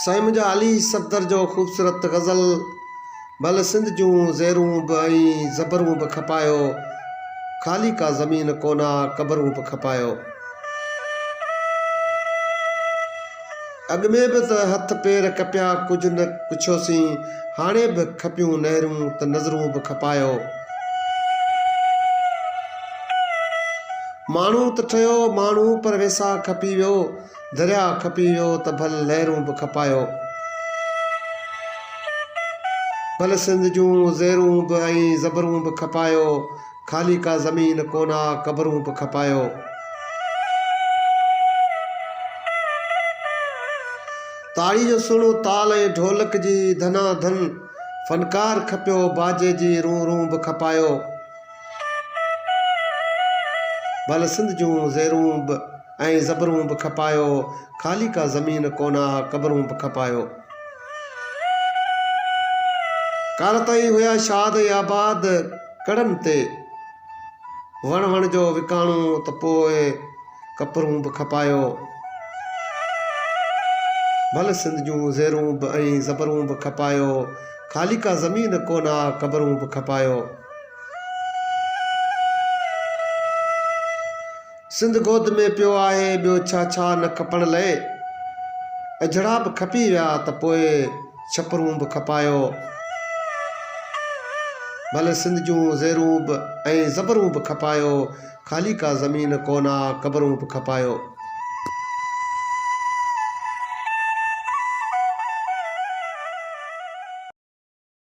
साईं मुंहिंजा अली सफ़दर जो ख़ूबसूरत गज़ल भले सिंध जूं ज़ेरूं बि ऐं ज़बरूं बि खपायो, ख़ाली का ज़मीन कोना क़बरूं बि खपायो। अॻ में बि त हथ पेर कपिया कुझु न पुछियोसीं, हाणे बि खपियूं नहरूं त नज़रूं बि खपायो। माण्हू त ठहियो माण्हू पर वेसा खपी वियो, दरिया खपी वियो त भल लहरूं बि खपायो। भले सिंध जूं ज़ेरूं बि ऐं ज़बरूं बि खपायो, ख़ाली का ज़मीन कोना क़बरूं बि खपायो। ताड़ी जो सुणो ताल ऐं ढोलक जी धनाधन, फ़नकार खपियो बाजे जी रूं रूं बि खपायो। भले सिंध जूं ज़ेरूं बि ऐं ज़बरूं बि खपायो, ख़ाली का ज़मीन कोना क़बरूं बि खपायो। काल ताईं हुया शाद ऐं आबाद कड़नि ते, वण वण जो विकाणो त पोइ कपरूं बि खपायो। भले सिंध जूं ज़ेरूं बि ऐं ज़बरूं बि खपायो, ख़ाली का ज़मीन कोना क़बरूं बि खपायो। सिंध गोद में पियो आहे ॿियो छा छा न खपण लाइ, अजड़ा बि खपी विया त पोइ छपरूं बि खपायो। भले सिंध जूं ज़ेरूं बि ऐं ज़बरूं बि खपायो, ख़ाली का ज़मीन कोना क़बरूं बि खपायो।